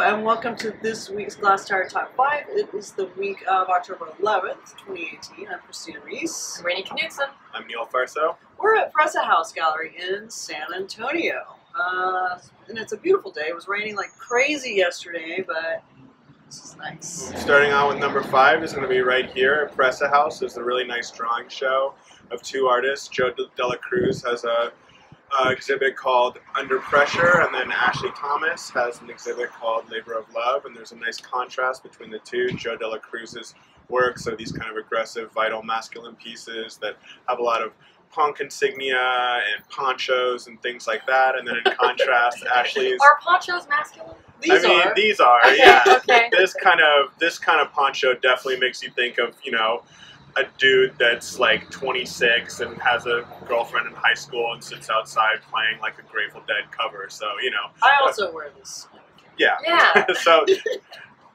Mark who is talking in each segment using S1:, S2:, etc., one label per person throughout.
S1: and welcome to this week's Glasstire Top 5. It is the week of October 11th, 2018. I'm Christina Rees.
S2: I'm Rainey Knudson.
S3: I'm Fauerso.
S1: We're at Presa House Gallery in San Antonio. And it's a beautiful day. It was raining like crazy yesterday, but this is nice.
S3: Starting out with number 5 is going to be right here at Presa House. There's a really nice drawing show of two artists. Joe Della Cruz has a exhibit called Under Pressure, and then Ashley Thomas has an exhibit called Labor of Love, and there's a nice contrast between the two. Joe Della Cruz's works are these kind of aggressive, vital, masculine pieces that have a lot of punk insignia and ponchos and things like that, and then in contrast, Ashley's...
S2: Are ponchos masculine?
S1: These are.
S3: These are,
S2: okay,
S3: yeah.
S2: Okay.
S3: This kind of poncho definitely makes you think of, you know, a dude that's like 26 and has a girlfriend in high school and sits outside playing like a Grateful Dead cover. So, you know.
S1: I also wear this.
S3: Yeah.
S2: Yeah.
S3: So,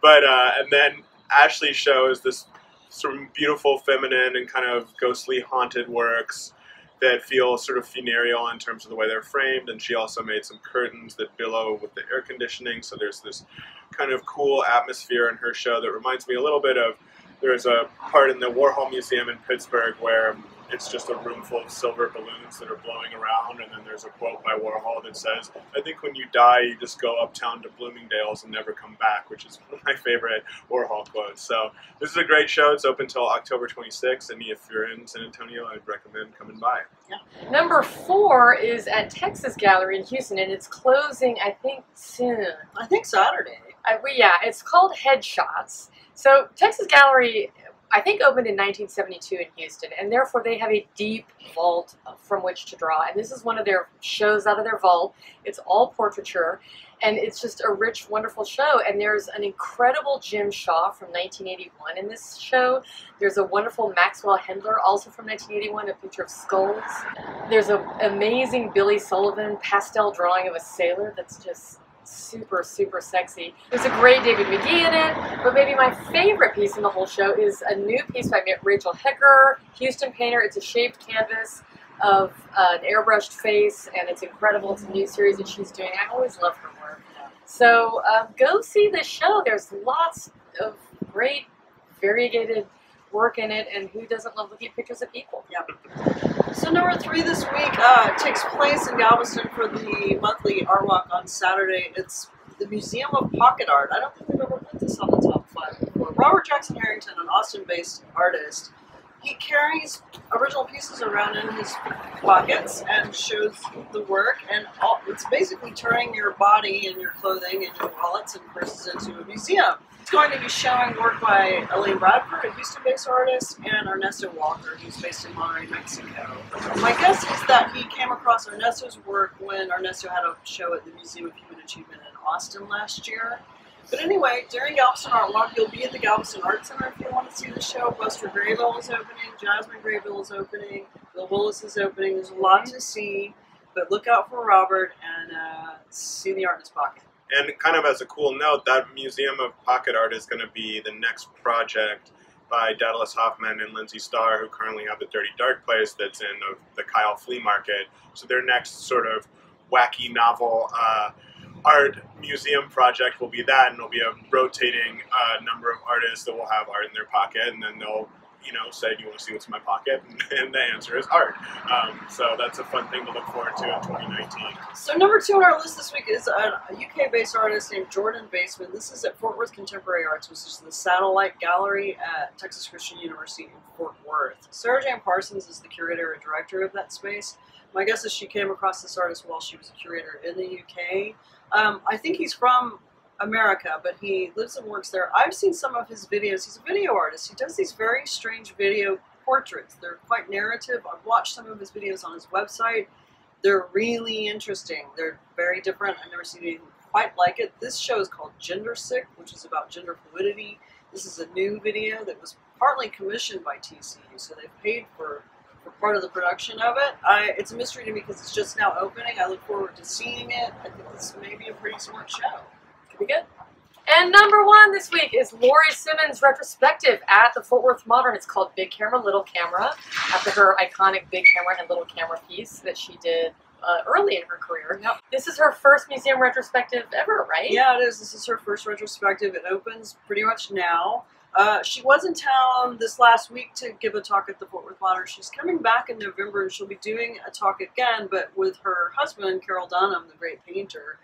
S3: but, and then Ashley shows this sort of beautiful, feminine, and kind of ghostly, haunted works that feel sort of funereal in terms of the way they're framed. And she also made some curtains that billow with the air conditioning. So there's this kind of cool atmosphere in her show that reminds me a little bit of, there's a part in the Warhol Museum in Pittsburgh where it's just a room full of silver balloons that are blowing around, and then there's a quote by Warhol that says, "I think when you die, you just go uptown to Bloomingdale's and never come back," which is one of my favorite Warhol quotes. So this is a great show. It's open till October 26th, and if you're in San Antonio, I'd recommend coming by.
S1: Yeah.
S2: Number 4 is at Texas Gallery in Houston, and it's closing, I think, soon.
S1: I think Saturday.
S2: Yeah, it's called Headshots. So Texas Gallery, I think, opened in 1972 in Houston, and therefore they have a deep vault from which to draw. And this is one of their shows out of their vault. It's all portraiture, and it's just a rich, wonderful show. And there's an incredible Jim Shaw from 1981 in this show. There's a wonderful Maxwell Hendler, also from 1981, a picture of skulls. There's an amazing Billy Sullivan pastel drawing of a sailor that's just super, super sexy. There's a great David McGee in it, but maybe my favorite piece in the whole show is a new piece by Rachel Hecker, Houston painter. It's a shaped canvas of an airbrushed face, and it's incredible. It's a new series that she's doing. I always love her work. So go see this show. There's lots of great, variegated work in it, and who doesn't love looking at pictures of people?
S1: Yeah. So number 3 this week takes place in Galveston for the monthly art walk on Saturday. It's the Museum of Pocket Art. I don't think we've ever put this on the top 5 before. Robert Jackson Harrington, an Austin-based artist, he carries original pieces around in his pockets and shows the work, and it's basically turning your body and your clothing and your wallets and purses into a museum. It's going to be showing work by Elaine, Bradford, a Houston-based artist, and Ernesto Walker, who's based in Monterrey, Mexico. My guess is that he came across Ernesto's work when Ernesto had a show at the Museum of Human Achievement in Austin last year. But anyway, during Galveston Art Walk, you'll be at the Galveston Art Center if you want to see the show. Buster Graybill is opening, Jasmine Graybill is opening, Bill Willis is opening. There's a lot to see, but look out for Robert and see the art in his pocket.
S3: And kind of as a cool note, that Museum of Pocket Art is going to be the next project by Daedalus Hoffman and Lindsay Starr, who currently have the Dirty Dark Place that's in the Kyle Flea Market. So their next sort of wacky novel art museum project will be that, and it'll be a rotating number of artists that will have art in their pocket, and then they'll, you know, say, "Do you want to see what's in my pocket?" And the answer is art. So that's a fun thing to look forward to in 2019.
S1: So number 2 on our list this week is a UK-based artist named Jordan Baseman. This is at Fort Worth Contemporary Arts, which is the satellite gallery at Texas Christian University in Fort Worth. Sarah Jane Parsons is the curator and director of that space. My guess is she came across this artist while she was a curator in the UK. I think he's from America, but he lives and works there. I've seen some of his videos. He's a video artist. He does these very strange video portraits. They're quite narrative. I've watched some of his videos on his website. They're really interesting. They're very different. I've never seen anything quite like it. This show is called Gendersick, which is about gender fluidity. This is a new video that was partly commissioned by TCU, so they paid for part of the production of it. It's a mystery to me because it's just now opening. I look forward to seeing it. I think this may be a pretty smart show.
S2: Could be good. And number 1 this week is Laurie Simmons' retrospective at the Fort Worth Modern. It's called Big Camera, Little Camera, after her iconic Big Camera and Little Camera piece that she did early in her career. Yep. This is her first museum retrospective ever, right?
S1: Yeah, it is. This is her first retrospective. It opens pretty much now. She was in town this last week to give a talk at the Fort Worth Modern. She's coming back in November, and she'll be doing a talk again, but with her husband, Carol Dunham, the great painter.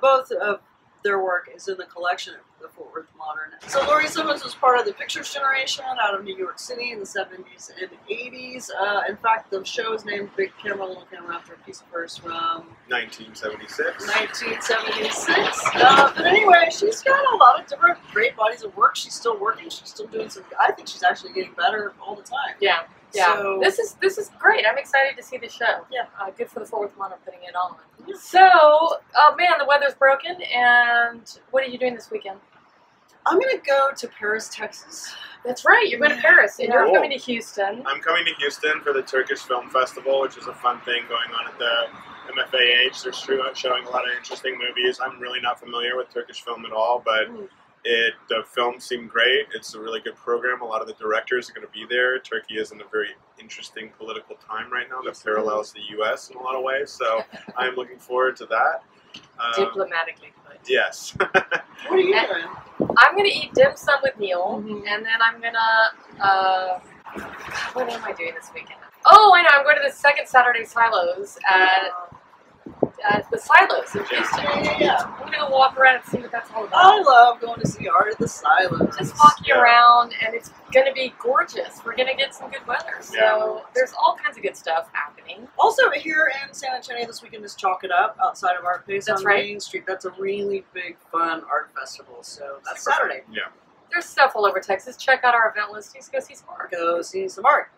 S1: Both of their work is in the collection at the Fort Worth Modern. So Laurie Simmons was part of the Pictures generation out of New York City in the 70s and 80s. In fact, the show is named Big Camera, Little Camera after a piece of hers from
S3: 1976.
S1: 1976. But anyway, she's got a lot of different great bodies of work. She's still working. She's still doing some. I think she's actually getting better all the time.
S2: Yeah. Yeah,
S1: So,
S2: this is great. I'm excited to see the show.
S1: Yeah.
S2: Good for the Fort Worth Modern putting it on. Yeah. So, man, the weather's broken, and what are you doing this weekend?
S1: I'm going to go to Paris, Texas.
S2: That's right, you're going to Paris, and
S1: Yeah.
S2: you're coming to Houston.
S3: I'm coming to Houston for the Turkish Film Festival, which is a fun thing going on at the MFAH. They're showing a lot of interesting movies. I'm really not familiar with Turkish film at all, but the films seem great. It's a really good program. A lot of the directors are going to be there. Turkey is in a very interesting political time right now that parallels the U.S. in a lot of ways, so I'm looking forward to that.
S2: Diplomatically put.
S3: Yes.
S1: What are you doing?
S2: I'm going to eat dim sum with Neil,
S1: Mhm.
S2: and then I'm going to, what am I doing this weekend? Oh, I know, I'm going to the second Saturday Silos at the Silos in Houston.
S1: Yeah.
S2: I'm going to go walk around and see what that's all about.
S1: I love going to see Art at the Silos.
S2: Just walking
S3: Yeah.
S2: around, and it's going to be gorgeous. We're going to get some good weather, so
S3: Yeah.
S2: there's all kinds of good stuff happening.
S1: Also, here in San Antonio this weekend is Chalk It Up outside of Art Place
S2: That's
S1: on
S2: right.
S1: Main Street. That's a really big, fun art festival. So that's Saturday.
S3: Yeah.
S2: There's stuff all over Texas. Check out our event listings. Go see some art.
S1: Go see some art.